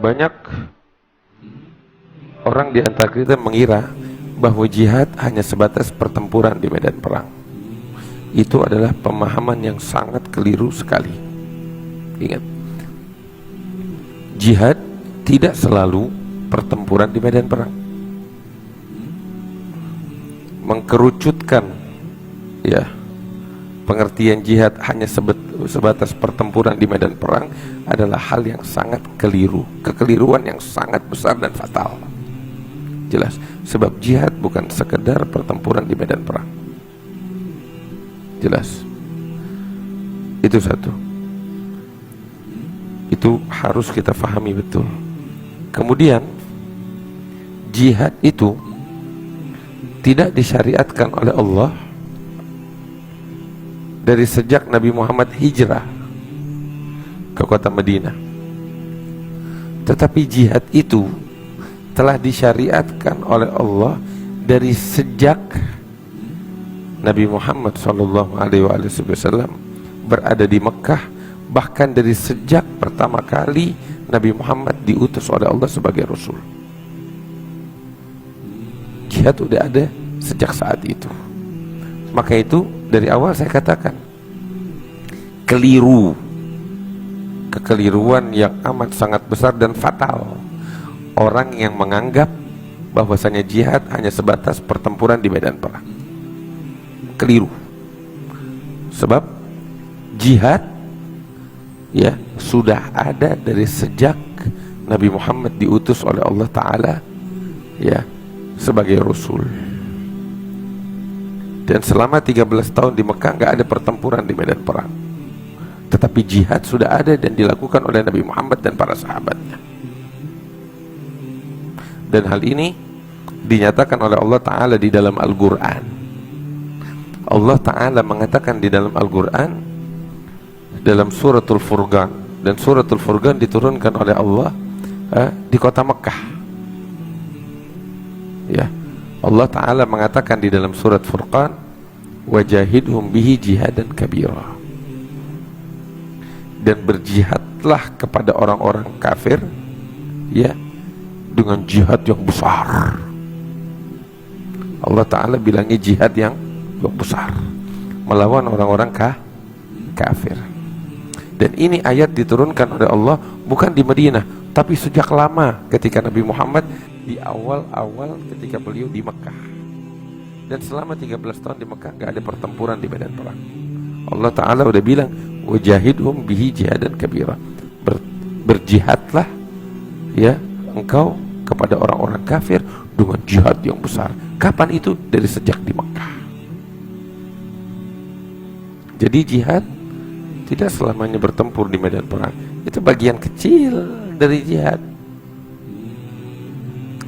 Banyak orang di antara kita mengira bahwa jihad hanya sebatas pertempuran di medan perang. Itu adalah pemahaman yang sangat keliru sekali. Ingat, jihad tidak selalu pertempuran di medan perang. Mengkerucutkan pengertian jihad hanya sebatas pertempuran di medan perang adalah hal yang sangat keliru, kekeliruan yang sangat besar dan fatal. Jelas, sebab jihad bukan sekedar pertempuran di medan perang. Jelas, itu satu, itu harus kita fahami betul. Kemudian jihad itu tidak disyariatkan oleh Allah dari sejak Nabi Muhammad hijrah ke kota Madinah. Tetapi jihad itu telah disyariatkan oleh Allah dari sejak Nabi Muhammad SAW berada di Mekah, bahkan dari sejak pertama kali Nabi Muhammad diutus oleh Allah sebagai Rasul. Jihad udah ada sejak saat itu. Maka itu dari awal saya katakan keliru, kekeliruan yang amat sangat besar dan fatal orang yang menganggap bahwasanya jihad hanya sebatas pertempuran di medan perang. Keliru. Sebab jihad sudah ada dari sejak Nabi Muhammad diutus oleh Allah Ta'ala sebagai Rasul. Dan selama 13 tahun di Mekah nggak ada pertempuran di medan perang. Tetapi jihad sudah ada dan dilakukan oleh Nabi Muhammad dan para sahabatnya. Dan hal ini dinyatakan oleh Allah Ta'ala di dalam Al-Quran. Allah Ta'ala mengatakan di dalam Al-Quran, dalam suratul Furqan, dan suratul Furqan diturunkan oleh Allah di kota Mekah. Allah Ta'ala mengatakan di dalam surat Furqan, wajahidhum bihi jihadan kabira, dan berjihadlah kepada orang-orang kafir dengan jihad yang besar. Allah Ta'ala bilangnya jihad yang besar melawan orang-orang kafir. Dan ini ayat diturunkan oleh Allah bukan di Madinah, tapi sejak lama ketika Nabi Muhammad di awal-awal ketika beliau di Mekah. Dan selama 13 tahun di Mekah gak ada pertempuran di medan perang. Allah Ta'ala udah bilang wajahidhum bihi jihadan kabira, berjihadlah engkau kepada orang-orang kafir dengan jihad yang besar. Kapan itu? Dari sejak di Mekah. Jadi jihad tidak selamanya bertempur di medan perang. Itu bagian kecil dari jihad.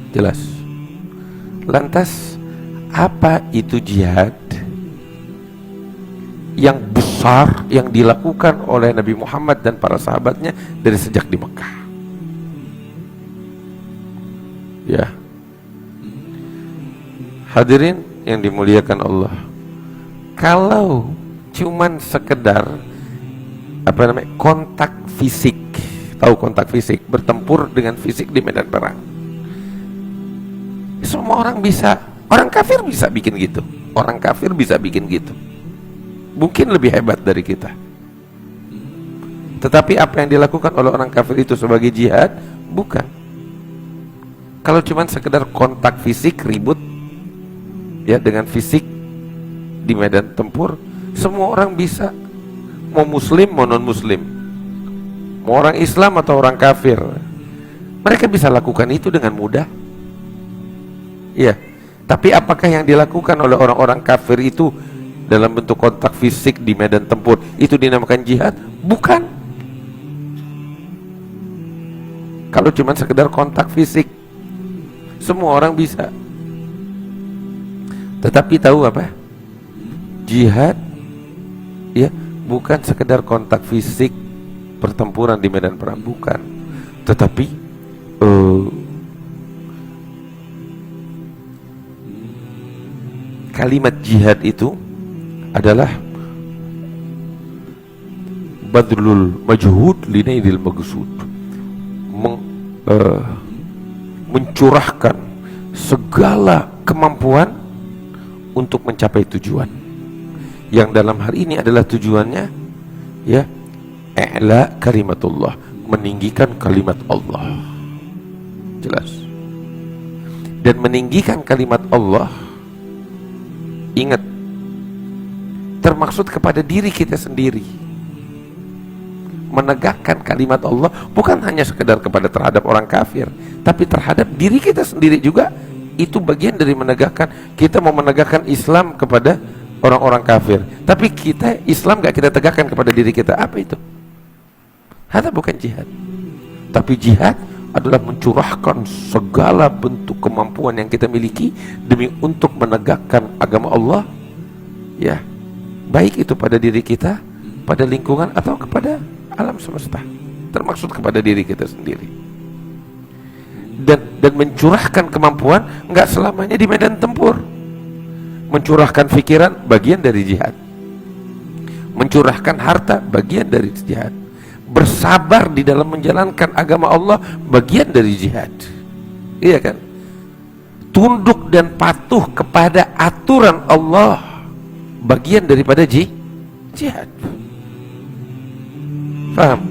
Jelas. Lantas apa itu jihad yang besar yang dilakukan oleh Nabi Muhammad dan para sahabatnya dari sejak di Mekah? Hadirin yang dimuliakan Allah, kalau cuman sekedar kontak fisik, tahu kontak fisik, bertempur dengan fisik di medan perang, semua orang bisa. Orang kafir bisa bikin gitu. Orang kafir bisa bikin gitu. Mungkin lebih hebat dari kita. Tetapi apa yang dilakukan oleh orang kafir itu sebagai jihad? Bukan. Kalau cuma sekedar kontak fisik, ribut dengan fisik di medan tempur, semua orang bisa. Mau muslim, mau non muslim, mau orang Islam atau orang kafir, mereka bisa lakukan itu dengan mudah. Tapi apakah yang dilakukan oleh orang-orang kafir itu dalam bentuk kontak fisik di medan tempur itu dinamakan jihad? Bukan. Kalau cuma sekedar kontak fisik, semua orang bisa. Tetapi tahu apa? Jihad bukan sekedar kontak fisik pertempuran di medan perang, bukan. Tetapi kalimat jihad itu adalah badlul majhud linaidil maghsud, mencurahkan segala kemampuan untuk mencapai tujuan, yang dalam hal ini adalah tujuannya ya i'la kalimatullah, meninggikan kalimat Allah. Jelas. Dan meninggikan kalimat Allah, ingat, termaksud kepada diri kita sendiri. Menegakkan kalimat Allah bukan hanya sekedar kepada terhadap orang kafir, tapi terhadap diri kita sendiri juga. Itu bagian dari menegakkan. Kita mau menegakkan Islam kepada orang-orang kafir, tapi kita Islam gak kita tegakkan kepada diri kita. Apa itu? Itu bukan jihad. Tapi jihad adalah mencurahkan segala bentuk kemampuan yang kita miliki demi untuk menegakkan agama Allah, ya, baik itu pada diri kita, pada lingkungan, atau kepada alam semesta, termaksud kepada diri kita sendiri. Dan mencurahkan kemampuan nggak selamanya di medan tempur. Mencurahkan pikiran bagian dari jihad. Mencurahkan harta bagian dari jihad. Bersabar di dalam menjalankan agama Allah bagian dari jihad. Iya kan? Tunduk dan patuh kepada aturan Allah bagian daripada jihad. Paham?